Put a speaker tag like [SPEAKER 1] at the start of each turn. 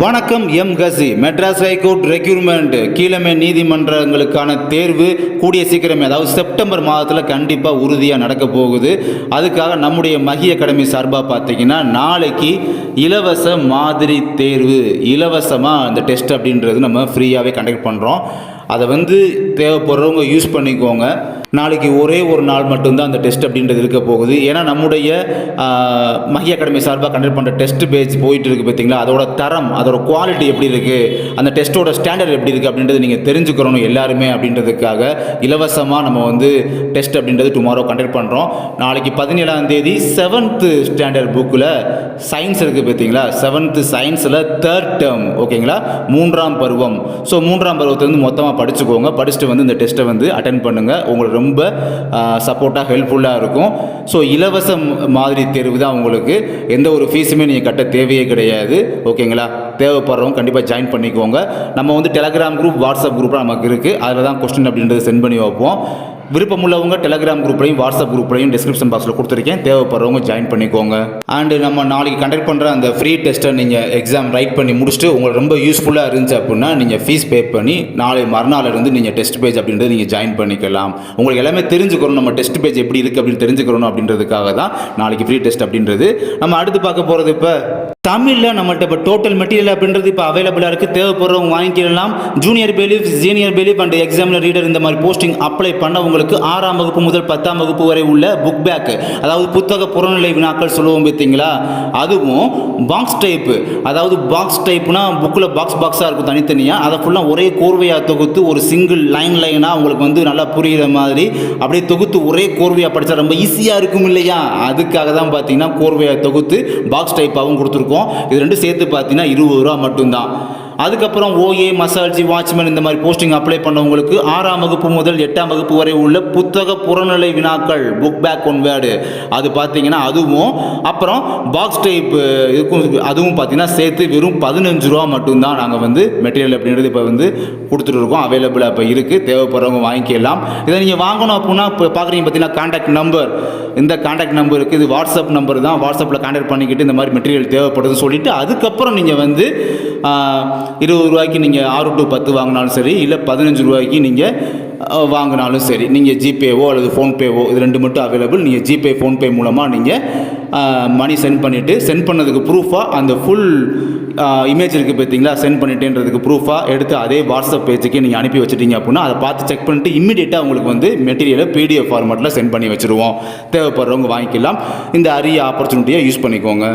[SPEAKER 1] வணக்கம். M கசி Madras high court requirement கீழமை நீதிமன்றங்களுக்கான தேர்வு கூடிய சீக்கிரமே, அதாவது செப்டம்பர் மாதத்தில் கண்டிப்பாக உறுதியாக நடக்க போகுது. அதுக்காக நம்முடைய மகி அகாடமி சார்பாக பார்த்தீங்கன்னா நாளைக்கு இலவச மாதிரி தேர்வு, இலவசமாக அந்த டெஸ்ட் அப்படின்றது நம்ம ஃப்ரீயாகவே கண்டக்ட் பண்ணுறோம். அதை தேவைப்படுறவங்க யூஸ் பண்ணிக்கோங்க. நாளைக்கு ஒரே ஒரு நாள் மட்டும்தான் அந்த டெஸ்ட் அப்படின்றது இருக்க போகுது. ஏன்னா நம்முடைய மகி அகாடமி சார்பாக கண்டக்ட் பண்ணுற டெஸ்ட் பேஜ் போயிட்டு இருக்குது பார்த்தீங்களா, அதோட தரம், அதோட குவாலிட்டி எப்படி இருக்குது, அந்த டெஸ்ட்டோட ஸ்டாண்டர்ட் எப்படி இருக்குது அப்படின்றது நீங்கள் தெரிஞ்சுக்கிறணும் எல்லாருமே. அப்படின்றதுக்காக இலவசமாக நம்ம டெஸ்ட் அப்படின்றது டுமாரோ கண்டக்ட் பண்ணுறோம். நாளைக்கு 17ஆம் தேதி 7th ஸ்டாண்டர்ட் புக்கில் சயின்ஸ் இருக்குது பார்த்தீங்களா, 7th சயின்ஸில் 3rd டேர்ம், ஓகேங்களா, 3ஆம் பருவம். ஸோ 3ஆம் பருவத்திலேருந்து மொத்தமாக படிச்சுக்கோங்க. படிச்சுட்டு இந்த டெஸ்ட்டை அட்டென்ட் பண்ணுங்கள். உங்களுக்கு ரொம்ப சப்போர்ட்டாக ஹெல்ப்ஃபுல்லாக இருக்கும். ஸோ இலவச மாதிரி தேர்வு தான். உங்களுக்கு எந்த ஒரு ஃபீஸுமே நீங்கள் கட்ட தேவையே கிடையாது, ஓகேங்களா. தேவைப்படுறவங்க கண்டிப்பாக ஜாயின் பண்ணிக்கோங்க. நம்ம டெலகிராம் குரூப், வாட்ஸ்அப் குரூப்லாம் நமக்கு இருக்குது. அதில் தான் கொஸ்டின் அப்படின்றத சென்ட் பண்ணி வைப்போம். விருப்பமுள்ளவங்க டெலகிராம் குரூப்லையும் வாட்ஸ்அப் குரூப்லையும் டிஸ்கிரிப்ஷன் பாக்ஸில் கொடுத்துருக்கேன். தேவைப்படுறவங்க ஜாயின் பண்ணிக்கோங்க. அண்டு நம்ம நாளைக்கு கண்டக்ட் பண்ணுற அந்த ஃப்ரீ டெஸ்ட்டை நீங்கள் எக்ஸாம் ரைட் பண்ணி முடிச்சுட்டு உங்களுக்கு ரொம்ப யூஸ்ஃபுல்லாக இருந்துச்சு அப்படின்னா நீங்கள் ஃபீஸ் பே பண்ணி நாளை மறுநாளிலிருந்து நீங்கள் டெஸ்ட் பேஜ் அப்படின்றது நீங்கள் ஜாயின் பண்ணிக்கலாம். உங்களுக்கு எல்லாமே தெரிஞ்சுக்கணும், நம்ம டெஸ்ட் பேஜ் எப்படி இருக்குது அப்படின்னு தெரிஞ்சுக்கணும். அப்படின்றதுக்காக தான் நாளைக்கு ஃப்ரீ டெஸ்ட் அப்படின்றது. நம்ம அடுத்து பார்க்க போகிறது இப்போ தமிழில் நம்மள்ட்ட இப்போ டோட்டல் மெட்டீரியல் அப்படின்றது இப்போ அவைலபிளாக இருக்குது. தேவைப்படுறவங்க வாங்கிக்கலாம். Junior bailiff, senior bailiff and examiner reader இந்த மாதிரி போஸ்டிங் அப்ளை பண்ணவங்களுக்கு 6ஆம் வகுப்பு முதல் 10ஆம் வகுப்பு வரை உள்ள புக் பேக், அதாவது புத்தக புறநிலை வினாக்கள் சொல்லுவோம் பார்த்தீங்களா, அதுவும் பாக்ஸ் டைப்பு, அதாவது பாக்ஸ் டைப்னா புக்கில் பாக்ஸாக இருக்கும் தனித்தனியாக, அதை ஃபுல்லாக ஒரே கோர்வையாக தொகுத்து ஒரு சிங்கிள் லைனாக உங்களுக்கு நல்லா புரிகிற மாதிரி அப்படியே தொகுத்து ஒரே கோர்வையாக படித்தா ரொம்ப ஈஸியாக இருக்கும் இல்லையா. அதுக்காக தான் பார்த்தீங்கன்னா கோர்வையாக தொகுத்து பாக்ஸ் டைப்பாகவும் கொடுத்துருக்கோம். இது ரெண்டும் சேர்த்து பார்த்தீங்கன்னா 20 ரூபா மட்டும்தான். அதுக்கப்புறம் ஓஏ, மசால்ஜி, வாட்ச்மேன் இந்த மாதிரி போஸ்டிங் அப்ளை பண்ணவங்களுக்கு 6ஆம் வகுப்பு முதல் 8ஆம் வகுப்பு வரை உள்ள புத்தக புறநிலை வினாக்கள் புக் பேக் ஒன் வேர்டு, அது பார்த்தீங்கன்னா அதுவும், அப்புறம் பாக்ஸ் டைப் இருக்கும், அதுவும் பார்த்தீங்கன்னா சேர்த்து வெறும் 15 ரூபா மட்டும்தான் நாங்கள் மெட்டீரியல் அப்படின்றது இப்போ கொடுத்துட்டு இருக்கோம். அவைலபிளாக இப்போ இருக்குது. தேவைப்படுறவங்க வாங்கிக்கலாம். இதை நீங்கள் வாங்கணும் அப்படின்னா இப்போ பார்க்குறீங்க பார்த்தீங்கன்னா கான்டாக்ட் நம்பர், இந்த கான்டாக்ட் நம்பருக்கு, இது வாட்ஸ்அப் நம்பர் தான். வாட்ஸ்அப்பில் கான்டாக்ட் பண்ணிக்கிட்டு இந்த மாதிரி மெட்டீரியல் தேவைப்படுதுன்னு சொல்லிவிட்டு அதுக்கப்புறம் நீங்கள் 20 ரூபாய்க்கு நீங்கள் 6 to 10 வாங்கினாலும் சரி, இல்லை 15 ரூபாய்க்கு நீங்கள் வாங்கினாலும் சரி, நீங்கள் ஜிபேவோ அல்லது ஃபோன்பேவோ இது ரெண்டு மட்டும் அவைலபிள். நீங்கள் ஜிபே, ஃபோன்பே மூலமாக நீங்கள் மணி சென்ட் பண்ணிவிட்டு, சென்ட் பண்ணதுக்கு ப்ரூஃபாக அந்த ஃபுல் இமேஜ் இருக்குது பார்த்தீங்களா, சென்ட் பண்ணிட்டேன்றதுக்கு ப்ரூஃபாக எடுத்து அதே வாட்ஸ்அப் பேஜுக்கு நீங்கள் அனுப்பி வச்சுட்டீங்க அப்படின்னா அதை பார்த்து செக் பண்ணிட்டு இம்மிடியேட்டாக உங்களுக்கு மெட்டீரியலை PDF ஃபார்மேட்டில் சென்ட் பண்ணி வச்சுருவோம். தேவைப்படுறவங்க வாங்கிக்கலாம். இந்த அரிய ஆப்பர்ச்சுனிட்டியை யூஸ் பண்ணிக்கோங்க.